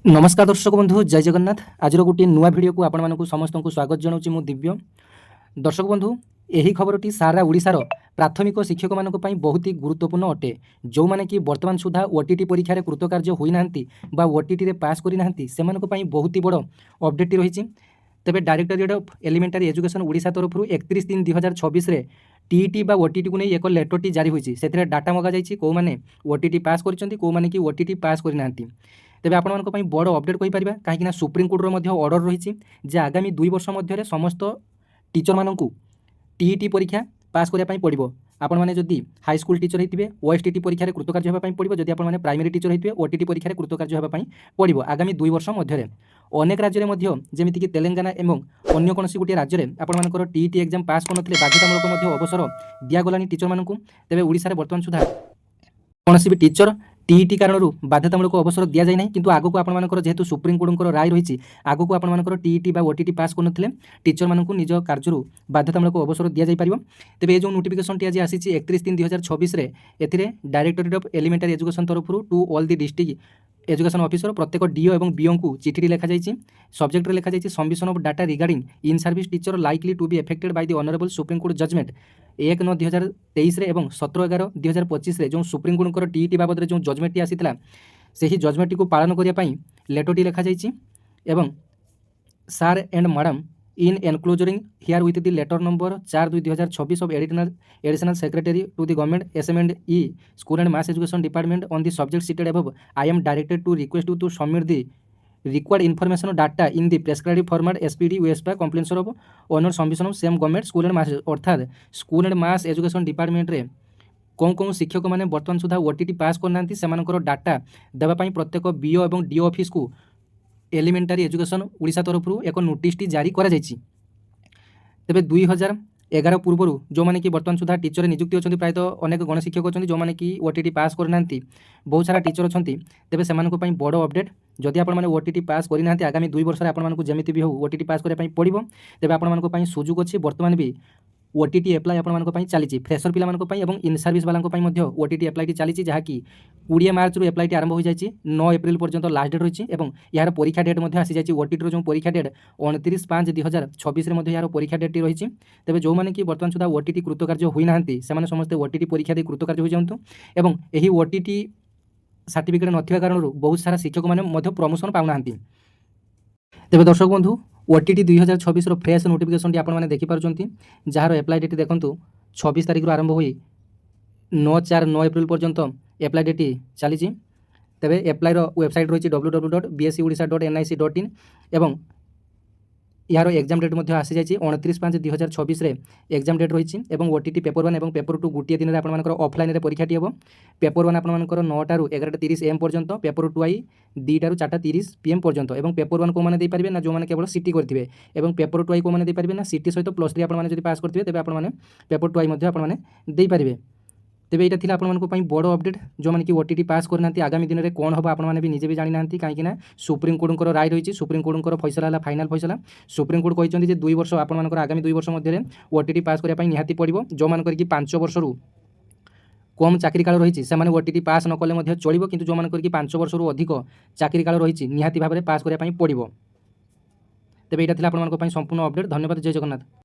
नमस्कार दर्शक बंधु जय जगन्नाथ। आज गोटे नुआ भिडियो को आपण समस्त को स्वागत जनाऊँ मु दिव्य। दर्शक बंधु यही खबरटी सारा ओडिशार प्राथमिक शिक्षक मानक पई बहुत ही गुरुत्वपूर्ण अटे। जो माने कि वर्तमान सुधा ओटीटी परीक्षा रे कृतकार्य होई नांती बा ओटीटी रे पास करि नांती से मानक पई बहुत ही बड़ अपडेट रही। तेबे directorate of elementary education Odisha तरफ 31/3/2026 रे टीईटी बा ओटीटी को नहीं एक लेटरटी जारी होईची। सेथिरे डाटा मगा जाईची को माने ओटीटी पास करिसंती को माने कि ओटीटी पास करि नांती। तेबे आपण मानक पई बड़ अपडेट कहि परिबा काहेकि ना सुप्रीम कोर्ट रो मध्ये ऑर्डर रही जे आगामी 2 वर्ष मध्य समस्त टीचर मानक टीईटी परीक्षा पास करने पड़ो। आपण मैंने जदि हाई स्कूल टीचर होते ओएसटीटी परीक्षा कृतकार्य होगा पड़ो। जदि आपण मैंने प्राइमरी टीचर होते ओटीटी परीक्षा कृतकार्य होगा पड़ो आगामी 2 वर्ष मध्य। अनेक राज्य में जमीक तेलंगाना एवं अन्य कौन गोटे राज्य में आपर टीईटी एग्जाम पास कर बाध्यतामूलक अवसर दिगला टीचर मानक। तेज ओडिशा बर्तमान सुधा कौन भी टीचर टीईटी कारण बाध्यतामूलक अवसर दि जाए ना कि आगक आपर जेहेतु सुप्रीम कोर्ट राय रही आगक आपर टीईटी ओटीटी पास कर टीचर मानक निज कार्य बाध्यतामूलक अवसर दि जापर। तेज जो नोटिफिकेशन टी आज आसी 31/3/2026 डायरेक्टरेट ऑफ एलिमेंटरी एजुकेशन तरफ to all the district education officer प्रत्येक डीओ और बीओ को चिठी लिखा जाइए। सब्जेक्ट लिखा जाइए submission of data regarding in service teacher likely to be affected by the honourable supreme court judgement 1/9/2023 और 17/11/2025 जो सुप्रीम कोर्ट टीईटी बाबद जो जजमेंट आसीला से ही जजमेंट को पालन करने लेटरटी लिखा जाइए। Sir and madam in enclosing here with the letter number 4/2/2026 of additional secretary to the government S M and school and mass education department on the subject cited above I am directed to request to submit the required information data in the prescribed format SPD USPA compliance of honor submission of same government school and mass अर्थात school and mass education department रे कौन कौन शिक्षक मैंने बर्तमान सुधा OTT पास करना से data देवाई प्रत्येक बीओ और डीओ ऑफिस को एलिमेंटरी एजुकेशन ओडिशा तरफ एक नोटिस जारी करा जायछि। तेबे 2011 पूर्व जो मैंने कि बर्तमान सुधा टीचर नियुक्ति अच्छी प्रायत अनेक गणशिक्षक अच्छे जो मैंने कि ओटीटी पास करना बहुत सारा टीचर अच्छा तेज से बड़ अपडेट जदि आपने ओटीटी पास करना आगामी 2 वर्ष आपको जमी भी हो ओटीटी पास करने पड़ो। तेज आपंपाई सुजोग अच्छी बर्तमान भी ओटीटी एप्लाई आपंपाई चली फ्रेशर पिलांपाई और इन सर्विस वाला ओटीटी एप्लाई चली जहाँकि 20 मार्च रू एप्लाई आरंभ हो जाए 9 एप्रिल पर्यंत लास्ट डेट रही और यार परीक्षा डेट आसी जाए ओटीटी जो परीक्षा डेट 29/5/2026 यार परीक्षा डेट रही। तेज जो मैंने कि बर्तमान सुधा ओटीटी कृतकार्य होना से समस्त ओटीटी परीक्षा दे कृतकार्य हो जातु और यही ओटीटी सर्टिफिकेट नथिबा कारण बहुत सारा शिक्षक मैंने प्रमोशन पाऊना। तेज दर्शक बंधु ओटीटी 2026 फ्रेश नोटिफिकेशन आपने देखिपुंट जार एप्लाई डेट देखूँ 26 तारिख आरंभ हो 9 एप्रिल पर्यंत एप्लाई डेट चली। तेज एप्लाईर वेबसाइट रही www.bscodisha.nic.in और यार एग्जाम डेट आसी जाए 29/5/2026 एग्जाम डेट रही और ओटीटी पेपर 1 और पेपर 2 गोटे दिन में आपर ऑफलाइन परीक्षाटी हम। पेपर 1 आपर 9 रू 11:30 AM पर्यंत पेपर 2 आई 2 रू 4:30 PM पर्यंत और पेपर 1 को मैंने देपारे ना जो मैंने केवल सीटी करेंगे और पेपर 2 आई को मैंने देपारे ना सीटी सहित +3 आपने पास करते तेज आपने पेपर 2 आई आपने देपारे। तेबे यहाँ थिला आपंपाई बड़ अपडेट जो मैंने कि ओटीटी पास करना आगामी दिन में कौन हम आपने भी निजे भी जानी ना कहीं सुप्रीम कोर्ट राय रही सुप्रीम कोर्ट फैसला है फाइनाल फैसला। सुप्रीम कोर्ट कहते 2 वर्ष आपर आगामी 2 वर्ष मध्य ओटीटी पास करने निहाती पड़ो। जो मान 5 वर्ष कम चाकरी काल रही से ओटीटी पास न कले चलो कि जो मान 5 वर्ष अधिक चाकरी काल रही निहाती भाव में पास करने पड़ो। तेबे यहाँ थिला आपंपाई संपूर्ण अपडेट। धन्यवाद। जय जगन्नाथ।